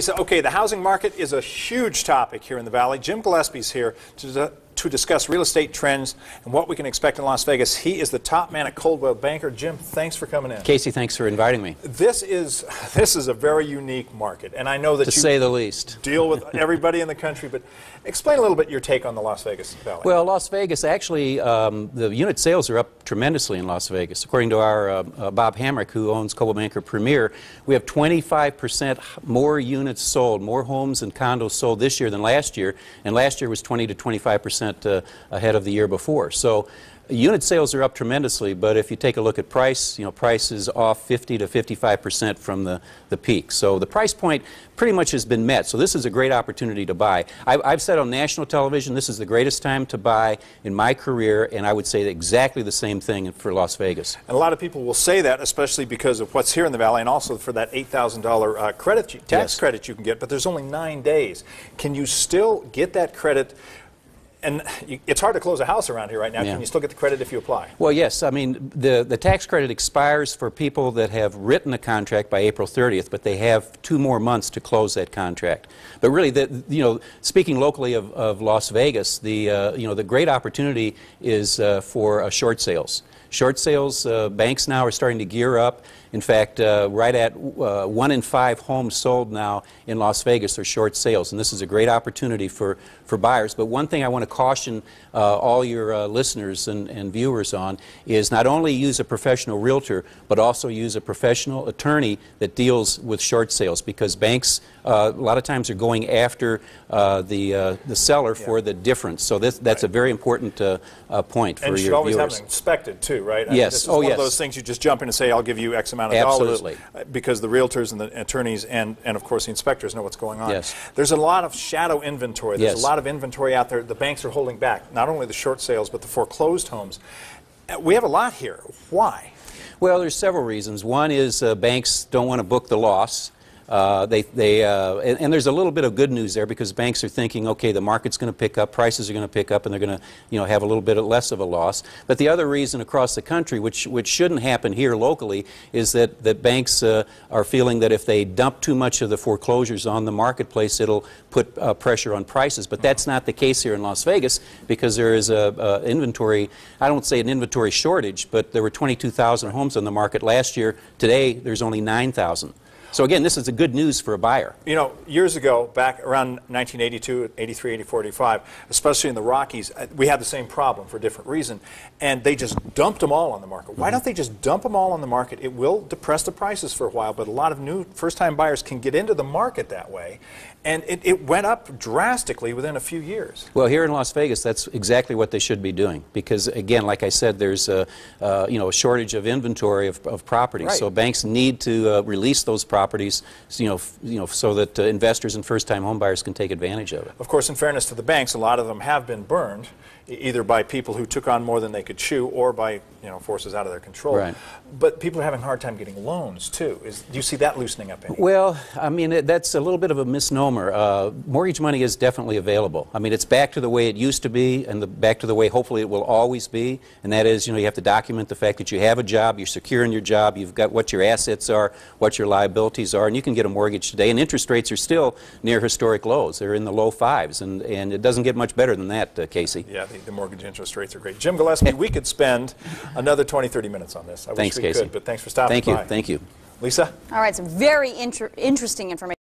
So, okay, the housing market is a huge topic here in the Valley. Jim Gillespie's here to discuss real estate trends and what we can expect in Las Vegas. He is the top man at Coldwell Banker. Jim, thanks for coming in. Casey, thanks for inviting me. This is a very unique market, and I know that to say the least, deal with everybody in the country, but explain a little bit your take on the Las Vegas Valley. Well, Las Vegas, actually, the unit sales are up tremendously in Las Vegas. According to our Bob Hamrick, who owns Coldwell Banker Premier, we have 25% more units sold, more homes and condos sold this year than last year, and last year was 20 to 25% ahead of the year before. So unit sales are up tremendously, but if you take a look at price, price is off 50 to 55% from the peak. So the price point pretty much has been met. So this is a great opportunity to buy. I've said on national television, this is the greatest time to buy in my career, and I would say exactly the same thing for Las Vegas. And a lot of people will say that, especially because of what's here in the Valley, and also for that $8,000 tax credit you can get, but there's only 9 days. Can you still get that credit? And it's hard to close a house around here right now. Yeah. Can you still get the credit if you apply? Well, yes. I mean, the tax credit expires for people that have written a contract by April 30th, but they have 2 more months to close that contract. But really, speaking locally of Las Vegas, the great opportunity is for short sales. Short sales, banks now are starting to gear up. In fact, right at 1 in 5 homes sold now in Las Vegas are short sales, and this is a great opportunity for buyers. But one thing I want to caution all your listeners and viewers on is not only use a professional realtor, but also use a professional attorney that deals with short sales, because banks a lot of times are going after the seller for the difference. So that's a very important point for your viewers. And you should always have them inspected too, right? Yes. This is one of those things you just jump in and say, I'll give you X amount of dollars. Absolutely. Because the realtors and the attorneys and of course the inspectors know what's going on. Yes. There's a lot of shadow inventory. There's a lot of inventory out there. The banks are holding back, not only the short sales, but the foreclosed homes. We have a lot here. Why? Well, there's several reasons. One is banks don't want to book the loss. And there's a little bit of good news there, because banks are thinking, okay, the market's going to pick up, prices are going to pick up, and they're going to have a little bit less of a loss. But the other reason across the country, which shouldn't happen here locally, is that banks are feeling that if they dump too much of the foreclosures on the marketplace, it'll put pressure on prices. But that's not the case here in Las Vegas, because there is a inventory, I don't say an inventory shortage, but there were 22,000 homes on the market last year. Today, there's only 9,000. So again, this is a good news for a buyer. You know, years ago, back around 1982, 83, 84, 85, especially in the Rockies, we had the same problem for a different reason, and they just dumped them all on the market. Why don't they just dump them all on the market? It will depress the prices for a while, but a lot of new first-time buyers can get into the market that way, and it went up drastically within a few years. Well, here in Las Vegas, that's exactly what they should be doing, because again, like I said, there's a shortage of inventory of properties. Right. So banks need to release those properties, so that investors and first-time home buyers can take advantage of it. Of course, in fairness to the banks, a lot of them have been burned, either by people who took on more than they could chew, or by forces out of their control. Right. But people are having a hard time getting loans too. Do you see that loosening up any? Well, I mean, that's a little bit of a misnomer. Mortgage money is definitely available. I mean, it's back to the way it used to be, and back to the way hopefully it will always be. And that is, you have to document the fact that you have a job, you're secure in your job, you've got what your assets are, what your liabilities are, and you can get a mortgage today. And interest rates are still near historic lows. They're in the low 5s, and it doesn't get much better than that, Casey. Yeah, the mortgage interest rates are great. Jim Gillespie, we could spend another 20, 30 minutes on this. I Thanks, wish we Casey. could, but thanks for stopping by. Thank you. Lisa? All right, some very interesting information.